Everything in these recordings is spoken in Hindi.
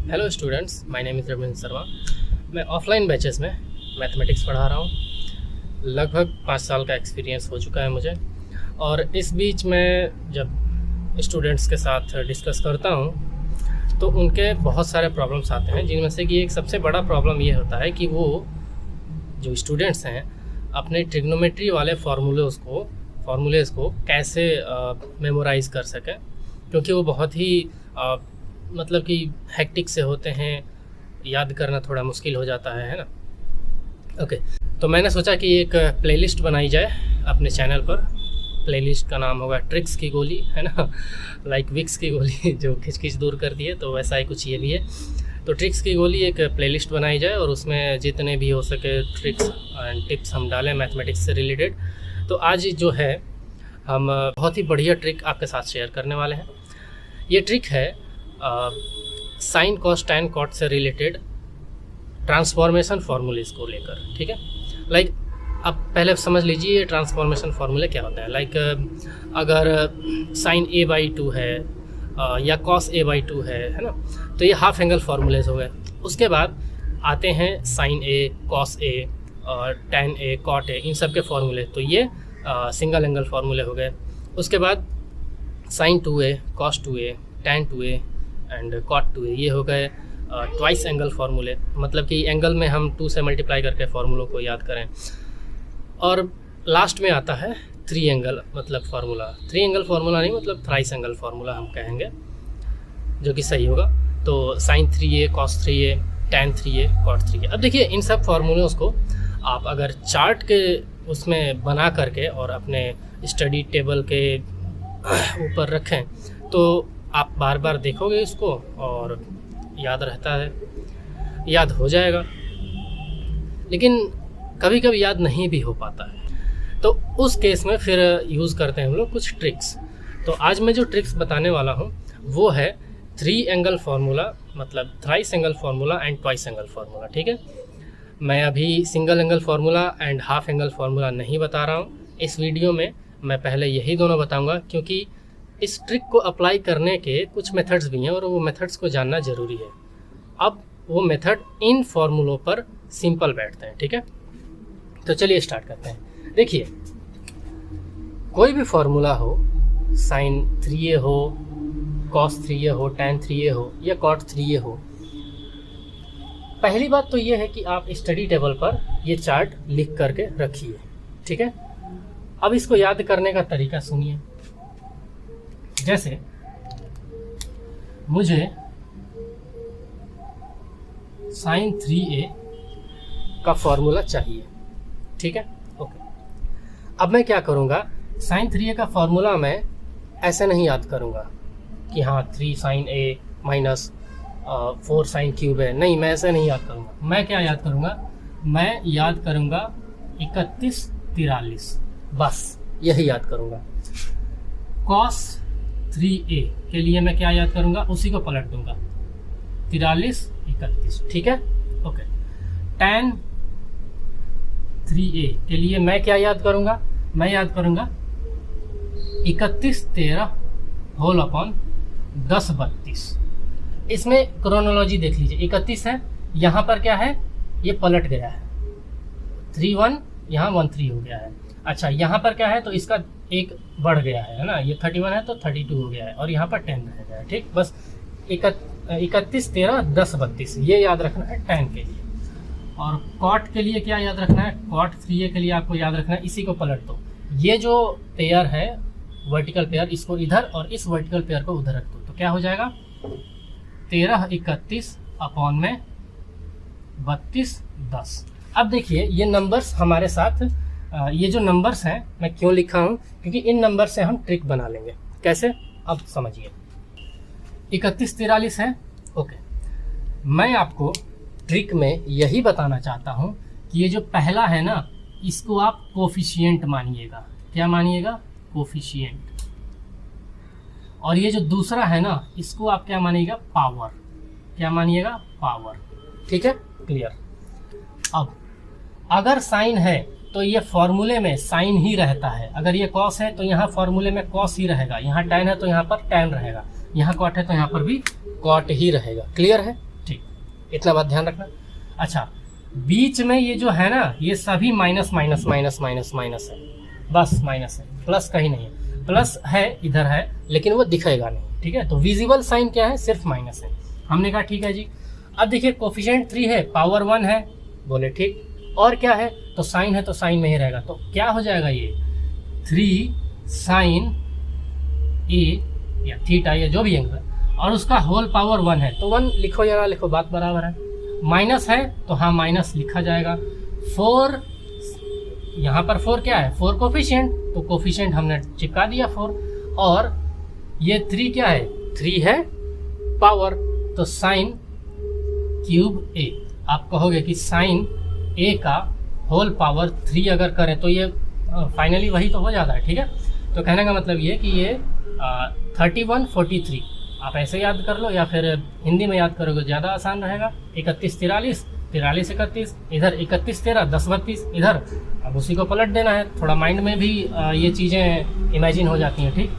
Hello students, my name is Ravindra Sharma. मैं ऑफलाइन बैचेस में मैथमेटिक्स पढ़ा रहा हूँ। लगभग 5 साल का एक्सपीरियंस हो चुका है मुझे। और इस बीच में जब स्टूडेंट्स के साथ डिस्कस करता हूँ तो उनके बहुत सारे प्रॉब्लम्स आते हैं, जिनमें से कि एक सबसे बड़ा प्रॉब्लम ये होता है कि वो जो स्टूडेंट्स हैं अपने ट्रिग्नोमेट्री वाले फार्मूलेज़ को कैसे मेमोराइज़ कर सकें, क्योंकि वो बहुत ही मतलब कि हेक्टिक से होते हैं, याद करना थोड़ा मुश्किल हो जाता है ना। ओके, तो मैंने सोचा कि एक प्लेलिस्ट बनाई जाए अपने चैनल पर। प्लेलिस्ट का नाम होगा ट्रिक्स की गोली, है ना, लाइक विक्स की गोली जो खिंच दूर कर दिए, तो वैसा ही कुछ ये भी है। तो ट्रिक्स की गोली एक प्लेलिस्ट बनाई जाए और उसमें जितने भी हो सके ट्रिक्स एंड टिप्स हम डालें मैथमेटिक्स से रिलेटेड। तो आज जो है हम बहुत ही बढ़िया ट्रिक आपके साथ शेयर करने वाले हैं। ये ट्रिक है साइन कॉस टैन कॉट से रिलेटेड ट्रांसफॉर्मेशन फार्मूलेज को लेकर, ठीक है। लाइक अब पहले समझ लीजिए ट्रांसफॉर्मेशन फार्मूले क्या होता है। लाइक अगर साइन ए बाई 2 है या कॉस ए बाई 2 है ना, तो ये हाफ एंगल फार्मूलेज हो गए। उसके बाद आते हैं साइन ए, कॉस ए और टैन ए, कॉट ए, इन सब के फार्मूले, तो ये सिंगल एंगल फार्मूले हो गए। उसके बाद sine 2a, cos 2a, tan 2a and cot 2a, ये हो गए ट्वाइस एंगल फार्मूले, मतलब कि एंगल में हम 2 से मल्टीप्लाई करके फार्मूलों को याद करें। और लास्ट में आता है 3 एंगल मतलब फार्मूला। 3 एंगल फार्मूला नहीं, मतलब थ्राइस एंगल फार्मूला हम कहेंगे, जो कि सही होगा। तो sign 3a, cos 3a, tan 3a, cot 3a। अब देखिए इन सब फार्मूलों को आप अगर चार्ट के उसमें बना करके और अपने स्टडी टेबल के ऊपर रखें तो आप बार बार देखोगे इसको और याद रहता है, याद हो जाएगा। लेकिन कभी कभी याद नहीं भी हो पाता है, तो उस केस में फिर यूज़ करते हैं हम लोग कुछ ट्रिक्स। तो आज मैं जो ट्रिक्स बताने वाला हूँ वो है 3 एंगल फार्मूला, मतलब thrice angle formula and twice angle formula, ठीक है। मैं अभी single angle formula and half angle formula नहीं बता रहा हूँ इस वीडियो में। मैं पहले यही दोनों बताऊँगा, क्योंकि इस ट्रिक को अप्लाई करने के कुछ मेथड्स भी हैं और वो मेथड्स को जानना ज़रूरी है। अब वो मेथड इन फार्मूलों पर सिंपल बैठते हैं, ठीक है। तो चलिए स्टार्ट करते हैं। देखिए कोई भी फार्मूला हो, साइन 3a हो, कॉस 3a हो, टैन 3a हो या कॉट 3a हो, पहली बात तो ये है कि आप स्टडी टेबल पर ये चार्ट लिख करके रखिए, ठीक है। अब इसको याद करने का तरीका सुनिए। जैसे मुझे साइन 3a का फॉर्मूला चाहिए, ठीक है, ओके। अब मैं क्या करूँगा, साइन 3a का फॉर्मूला मैं ऐसे नहीं याद करूँगा कि हाँ 3 sine a minus 4 sine cube है, नहीं, मैं ऐसे नहीं याद करूँगा। मैं क्या याद करूँगा, मैं याद करूँगा 31 43, बस यही याद करूँगा। कॉस 3a के लिए मैं क्या याद करूँगा, उसी को पलट दूंगा, 43 31, ठीक है, ओके। टैन 3a के लिए मैं क्या याद करूँगा, मैं याद करूँगा 31 13 होल अपॉन 10 32। इसमें क्रोनोलॉजी देख लीजिए, 31 है, यहाँ पर क्या है, ये पलट गया है, 31 यहाँ 13 हो गया है। अच्छा, यहाँ पर क्या है, तो इसका एक बढ़ गया है ना, ये 31 है तो 32 हो गया है और यहाँ पर 10 रह गया है, ठीक। बस 31 13 10 32 ये याद रखना है टैन के लिए। और कॉट के लिए क्या याद रखना है, कॉट 3a के लिए आपको याद रखना है, इसी को पलट दो। ये जो पेयर है वर्टिकल पेयर, इसको इधर और इस वर्टिकल पेयर को उधर रख दो, तो क्या हो जाएगा 13 31 अपॉन में 32 10। अब देखिए ये नंबर्स हमारे साथ, ये जो नंबर्स हैं मैं क्यों लिखा हूँ, क्योंकि इन नंबर से हम ट्रिक बना लेंगे। कैसे, अब समझिए। 31 43 है, ओके। मैं आपको ट्रिक में यही बताना चाहता हूँ कि ये जो पहला है ना, इसको आप कोफिशिएंट मानिएगा। क्या मानिएगा, कोफिशिएंट। और ये जो दूसरा है ना, इसको आप क्या मानिएगा, पावर। क्या मानिएगा, पावर, ठीक है, क्लियर। अब अगर साइन है तो ये फॉर्मूले में साइन ही रहता है, अगर ये कॉस है तो यहाँ फॉर्मूले में कॉस ही रहेगा, यहाँ टैन है तो यहाँ पर टैन रहेगा, यहाँ कॉट है तो यहाँ पर भी कॉट ही रहेगा। क्लियर है, इतना बात ध्यान रखना। अच्छा, बीच में ये जो है ना, ये सभी minus minus minus minus minus है, बस माइनस है, प्लस कहीं नहीं है। प्लस है इधर है, लेकिन वो दिखेगा नहीं, ठीक है। तो विजिबल साइन क्या है, सिर्फ माइनस है। हमने कहा ठीक है जी। अब देखिए कोफिशिएंट 3 है, पावर 1 है, बोले ठीक। और क्या है, तो साइन है तो साइन में ही रहेगा। तो क्या हो जाएगा, ये 3 साइन ए या थीटा या जो भी एंगल है, और उसका होल पावर 1 है, तो 1 लिखो या ना लिखो बात बराबर है। माइनस है तो हाँ माइनस लिखा जाएगा। 4, यहाँ पर 4 क्या है, 4 कोफिशिएंट, तो कोफिशिएंट हमने चिपका दिया 4। और ये 3 क्या है, 3 है पावर, तो साइन क्यूब ए। आप कहोगे कि साइन ए का होल पावर 3 अगर करें तो ये फाइनली वही तो हो जाता है, ठीक है। तो कहने का मतलब ये कि ये 3143 आप ऐसे याद कर लो, या फिर हिंदी में याद करोगे ज़्यादा आसान रहेगा। 31 43, 43 31, इधर 31 13 10 32, इधर अब उसी को पलट देना है। थोड़ा माइंड में भी ये चीज़ें इमेजिन हो जाती हैं, ठीक।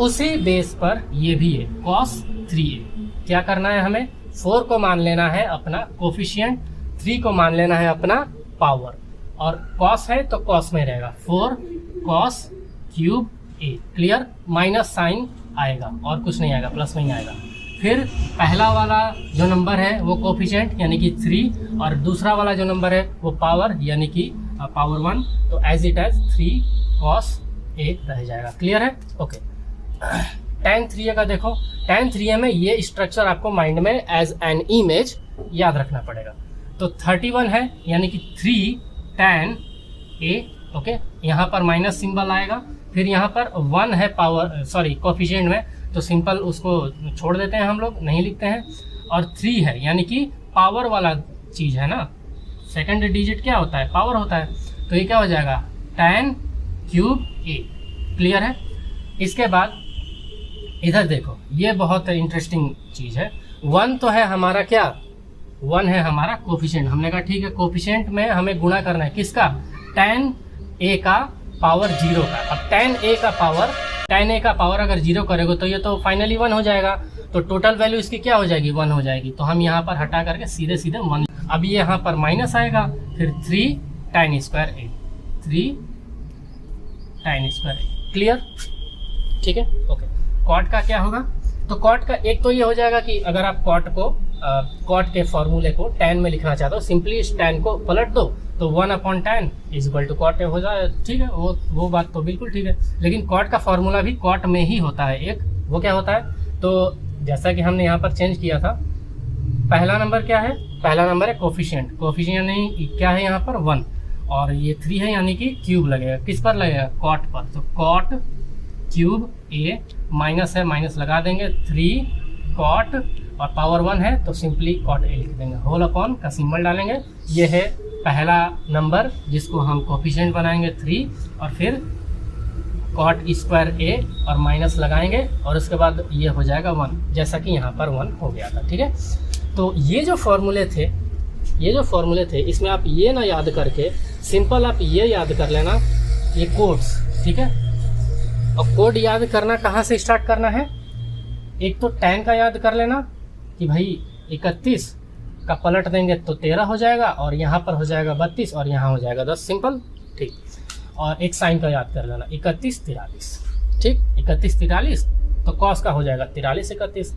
उसी बेस पर ये भी है cos 3a। क्या करना है हमें, 4 को मान लेना है अपना कोफिशिएंट, 3 को मान लेना है अपना पावर, और cos है तो cos में रहेगा 4 cos cube a। Clear, minus sine आएगा और कुछ नहीं आएगा, प्लस में ही आएगा। फिर पहला वाला जो नंबर है वो कोफिशिएंट यानी कि 3, और दूसरा वाला जो नंबर है वो पावर यानी कि पावर 1, तो as it as 3 cos a रह जाएगा। क्लियर है, ओके। tan 3a का देखो, tan 3a में ये स्ट्रक्चर आपको माइंड में एज एन इमेज याद रखना पड़ेगा। तो 31 है यानी कि 3 tan a, ओके। यहाँ पर माइनस सिंबल आएगा, फिर यहाँ पर 1 है पावर, सॉरी कोफिशिएंट में, तो सिंपल उसको छोड़ देते हैं हम लोग, नहीं लिखते हैं। और 3 है यानी कि पावर वाला चीज़ है ना, सेकंड डिजिट क्या होता है, पावर होता है, तो ये क्या हो जाएगा tan क्यूब a। क्लियर है। इसके बाद इधर देखो, ये बहुत इंटरेस्टिंग चीज़ है। 1 तो है हमारा क्या, 1 है हमारा कोफिशिएंट। हमने कहा ठीक है, कोफिशिएंट में हमें गुणा करना है किसका, tan a का पावर 0 का। अब tan a का पावर अगर 0 करेगा तो ये तो फाइनली 1 हो जाएगा, तो टोटल वैल्यू इसकी क्या हो जाएगी, 1 हो जाएगी। तो हम यहाँ पर हटा करके सीधे सीधे 1, अब ये यहाँ पर माइनस आएगा, फिर 3 tan square a, 3 tan square a। Clear, ठीक है, ओके। कॉट का क्या होगा, तो कॉट का एक तो ये हो जाएगा कि अगर आप कॉट के फॉर्मूले को tan में लिखना चाहते हो, सिंपली इस tan को पलट दो, तो 1/tan is equal to cot हो जाए, ठीक है। वो बात तो बिल्कुल ठीक है, लेकिन कॉट का फॉर्मूला भी कॉट में ही होता है एक। वो क्या होता है, तो जैसा कि हमने यहाँ पर चेंज किया था, पहला नंबर क्या है, पहला नंबर है कोफिशिएंट, कोफिशिएंट नहीं क्या है यहाँ पर 1, और ये 3 है यानी कि क्यूब लगेगा, किस पर लगेगा, कॉट पर। तो कॉट क्यूब a, माइनस है माइनस लगा देंगे, 3 कॉट, और पावर 1 है तो सिंपली कॉट a लिख देंगे, होल अपॉन का सिंबल डालेंगे। ये है पहला नंबर जिसको हम कोफिशिएंट बनाएंगे 3, और फिर कॉट स्क्वायर a और माइनस लगाएंगे, और उसके बाद ये हो जाएगा 1, जैसा कि यहाँ पर 1 हो गया था, ठीक है। तो ये जो फॉर्मूले थे इसमें आप ये ना याद करके सिंपल आप ये याद कर लेना, ये कोड्स, ठीक है। और कोड याद करना कहाँ से स्टार्ट करना है, एक तो tan का याद कर लेना कि भाई 31 का पलट देंगे तो 13 हो जाएगा, और यहाँ पर हो जाएगा 32, और यहाँ हो जाएगा 10, सिंपल, ठीक। और एक साइन का याद कर लेना 31 43, ठीक। 31 43 तो कॉस का हो जाएगा 43 31।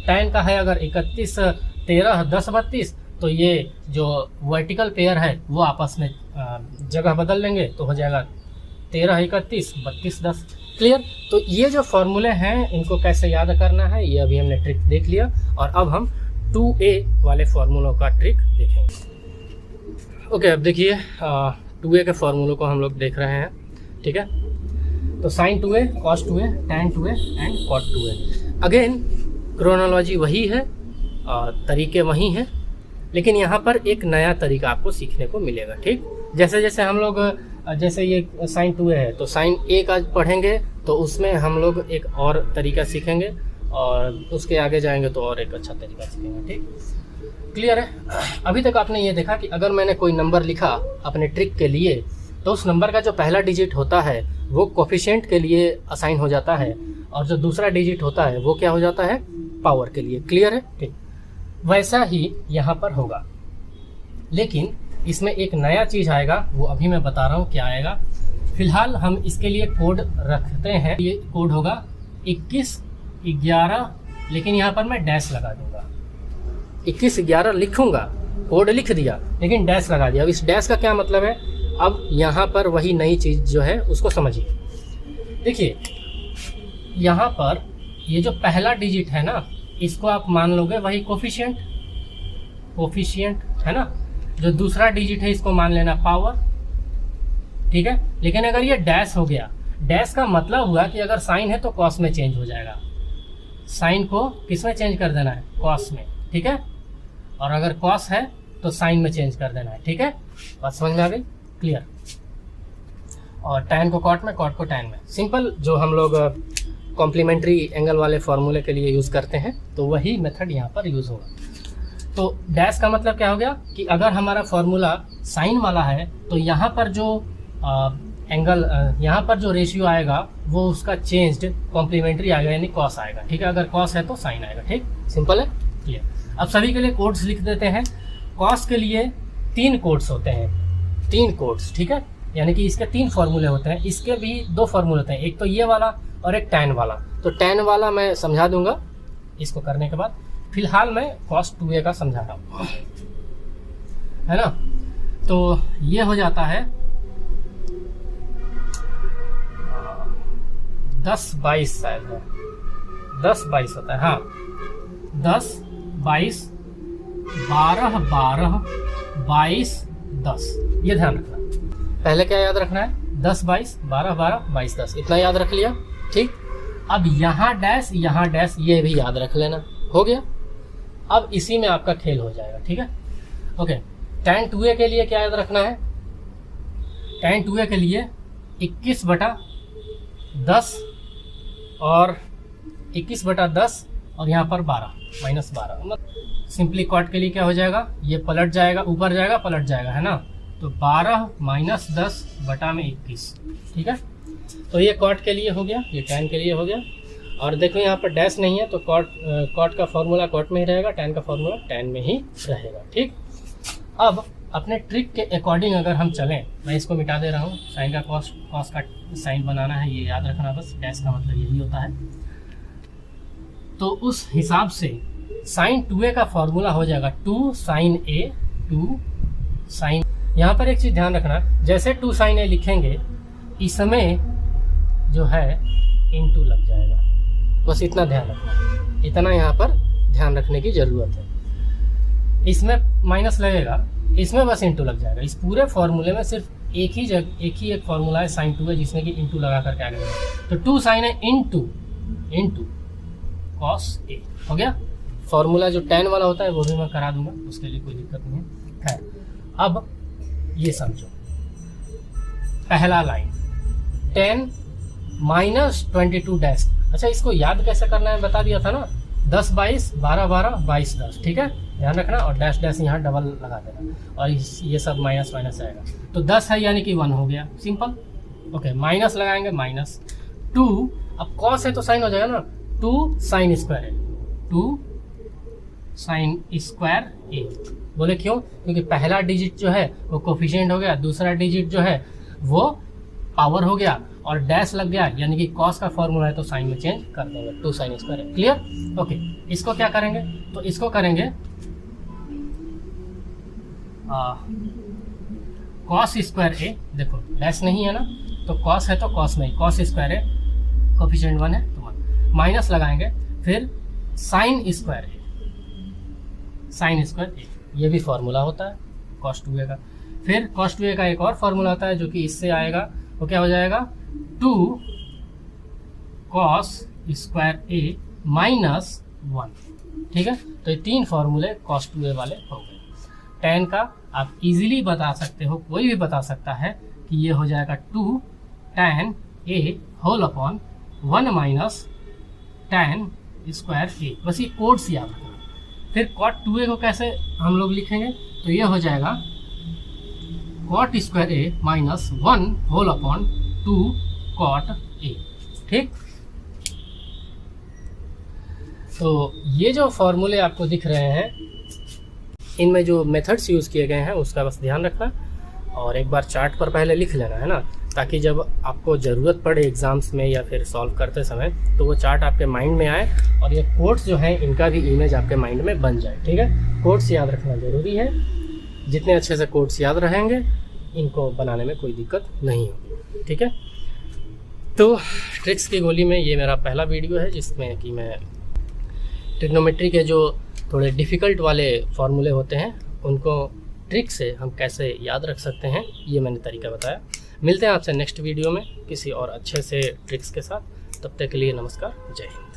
tan का है अगर 31 13 10 32, तो ये जो वर्टिकल पेयर है वो आपस में जगह बदल लेंगे, तो हो जाएगा 13 31 32 10। क्लियर। तो ये जो फॉर्मूले हैं इनको कैसे याद करना है ये अभी हमने ट्रिक देख लिया, और अब हम 2a वाले फार्मूलों का ट्रिक देखेंगे। ओके, अब देखिए 2a के फार्मूलों को हम लोग देख रहे हैं, ठीक है। तो sin 2a, cos 2a, tan 2a and cot 2a। Again chronology वही है, तरीके वही हैं, लेकिन यहाँ पर एक नया तरीका आपको सीखने को मिलेगा, ठीक। जैसे जैसे हम लोग, जैसे ये sin 2a है तो sin a का पढ़ेंगे तो उसमें हम लोग एक और तरीका सीखेंगे, और उसके आगे जाएंगे तो और एक अच्छा तरीका सीखेंगे, ठीक। क्लियर है। अभी तक आपने ये देखा कि अगर मैंने कोई नंबर लिखा अपने ट्रिक के लिए, तो उस नंबर का जो पहला डिजिट होता है वो कोफिशिएंट के लिए असाइन हो जाता है, और जो दूसरा डिजिट होता है वो क्या हो जाता है, पावर के लिए। क्लियर है, ठीक। वैसा ही यहाँ पर होगा, लेकिन इसमें एक नया चीज़ आएगा, वो अभी मैं बता रहा हूँ क्या आएगा। फिलहाल हम इसके लिए कोड रखते हैं, ये कोड होगा 2111, लेकिन यहाँ पर मैं डैश लगा दूंगा। 2111 लिखूंगा, कोड लिख दिया लेकिन डैश लगा दिया। अब इस डैश का क्या मतलब है, अब यहाँ पर वही नई चीज़ जो है उसको समझिए। देखिए यहाँ पर ये जो पहला डिजिट है ना, इसको आप मान लोगे वही कोफिशिएंट है ना। जो दूसरा डिजिट है इसको मान लेना पावर, ठीक है। लेकिन अगर ये डैश हो गया, डैश का मतलब हुआ कि अगर साइन है तो कॉस में चेंज हो जाएगा। साइन को किस में चेंज कर देना है, कॉस में, ठीक है। और अगर कॉस है तो साइन में चेंज कर देना है, ठीक है। बात समझ में आ गई, क्लियर। और टैन को कॉट में, कॉट को टैन में, सिंपल जो हम लोग कॉम्प्लीमेंट्री एंगल वाले फॉर्मूले के लिए यूज़ करते हैं, तो वही मेथड यहाँ पर यूज़ होगा। तो डैश का मतलब क्या हो गया कि अगर हमारा फॉर्मूला साइन वाला है तो यहाँ पर जो एंगल, यहाँ पर जो रेशियो आएगा वो उसका चेंज्ड कॉम्प्लीमेंट्री आएगा, यानी कॉस आएगा, ठीक है। अगर कॉस है तो साइन आएगा, ठीक, सिंपल है, क्लियर। अब सभी के लिए कोड्स लिख देते हैं। कॉस के लिए 3 कोड्स होते हैं, 3 कोड्स, ठीक है। यानी कि इसके 3 फॉर्मूले होते हैं, इसके भी 2 फॉर्मूले होते हैं, एक तो ये वाला और एक टैन वाला। तो टैन वाला मैं समझा दूंगा इसको करने के बाद। फिलहाल मैं cos 2a का समझा रहा हूँ, है ना। तो ये हो जाता है 10/22 शायद है, 10/22 होता है, हाँ 10/22, 12/12, 22/10, ये ध्यान रखना। पहले क्या याद रखना है, 10/22, 12/12, 22/10, इतना याद रख लिया, ठीक। अब यहाँ डैश, यहाँ डैश, ये भी याद रख लेना, हो गया। अब इसी में आपका खेल हो जाएगा, ठीक है, ओके। tan 2a के लिए क्या याद रखना है, tan 2a के लिए 21/10 और 21/10 और यहाँ पर 12 -12, सिंपली कॉट के लिए क्या हो जाएगा, ये पलट जाएगा, ऊपर जाएगा, पलट जाएगा, है ना। तो 12 - 10 बटा में 21, ठीक है। तो ये कॉट के लिए हो गया, ये tan के लिए हो गया। और देखो यहाँ पर डैश नहीं है तो कॉट का फॉर्मूला कॉट में ही रहेगा, टैन का फॉर्मूला टैन में ही रहेगा, ठीक। अब अपने ट्रिक के अकॉर्डिंग अगर हम चलें, मैं इसको मिटा दे रहा हूँ, साइन का कॉस का साइन बनाना है, ये याद रखना बस, डैश का मतलब यही होता है। तो उस हिसाब से साइन 2a का फॉर्मूला हो जाएगा 2 sin a, 2 sin। यहाँ पर एक चीज़ ध्यान रखना, जैसे 2 sin a लिखेंगे इसमें जो है इनटू लग जाएगा, बस इतना ध्यान रखना, इतना यहाँ पर ध्यान रखने की ज़रूरत है। इसमें माइनस लगेगा, इसमें बस इनटू लग जाएगा। इस पूरे फॉर्मूले में सिर्फ एक ही फॉर्मूला है sin 2a, जिसमें कि इनटू लगा करके आगे बढ़ेगा। तो 2 sin a into cos a हो गया। फॉर्मूला जो tan वाला होता है वो भी मैं करा दूंगा, उसके लिए कोई दिक्कत नहीं है। अब ये समझो, पहला लाइन 10 - 22 डैश। अच्छा, इसको याद कैसे करना है बता दिया था ना, 10/22, 12/12, 22/10, ठीक है, ध्यान रखना। और डैश डैश यहाँ डबल लगा देना, और ये सब माइनस माइनस आएगा। तो 10 है यानी कि 1 हो गया, सिंपल, ओके। माइनस लगाएंगे, -2, अब कॉस है तो साइन हो जाएगा ना, 2 sin स्क्वायर है, 2 sin स्क्वायर a। बोले क्यों, क्योंकि पहला डिजिट जो है वो कोफिशिएंट हो गया, दूसरा डिजिट जो है वो पावर हो गया, और डैश लग गया, यानी कि कॉस का फॉर्मूला है तो साइन में चेंज कर देंगे, 2 sin स्क्वायर है, क्लियर, ओके। इसको क्या करेंगे, तो इसको करेंगे कॉस स्क्वायर ए, देखो डैश नहीं है ना, तो कॉस है तो कॉस में ही, कॉस स्क्वायर ए, कोफिशिएंट 1 है तो 1, माइनस लगाएंगे, फिर साइन स्क्वायर ए, साइन स्क्वायर ए, ये भी फॉर्मूला होता है cos 2a का। फिर cos 2a का एक और फॉर्मूला होता है जो कि इससे आएगा, वो क्या हो जाएगा, 2 cos स्क्वायर a -1, ठीक है। तो ये 3 फॉर्मूले cos 2a वाले हो गए। tan का आप इजीली बता सकते हो, कोई भी बता सकता है कि ये हो जाएगा 2 tan a whole upon 1 - tan square a, बस ये कोड्स याद रखना। फिर cot 2a को कैसे हम लोग लिखेंगे, तो ये हो जाएगा cot square a -1 whole upon 2 cot a, ठीक। तो ये जो फॉर्मूले आपको दिख रहे हैं इनमें जो मेथड्स यूज़ किए गए हैं उसका बस ध्यान रखना, और एक बार चार्ट पर पहले लिख लेना है ना, ताकि जब आपको ज़रूरत पड़े एग्ज़ाम्स में या फिर सॉल्व करते समय तो वो चार्ट आपके माइंड में आए, और ये कोट्स जो हैं इनका भी इमेज आपके माइंड में बन जाए। ठीक है, कोट्स याद रखना ज़रूरी है। जितने अच्छे से कोट्स याद रहेंगे, इनको बनाने में कोई दिक्कत नहीं होगी। ठीक है, तो ट्रिक्स की गोली में ये मेरा पहला वीडियो है जिसमें कि मैं ट्रिग्नोमेट्री के जो थोड़े डिफ़िकल्ट वाले फार्मूले होते हैं उनको ट्रिक से हम कैसे याद रख सकते हैं, ये मैंने तरीका बताया। मिलते हैं आपसे नेक्स्ट वीडियो में किसी और अच्छे से ट्रिक्स के साथ। तब तक के लिए नमस्कार, जय हिंद।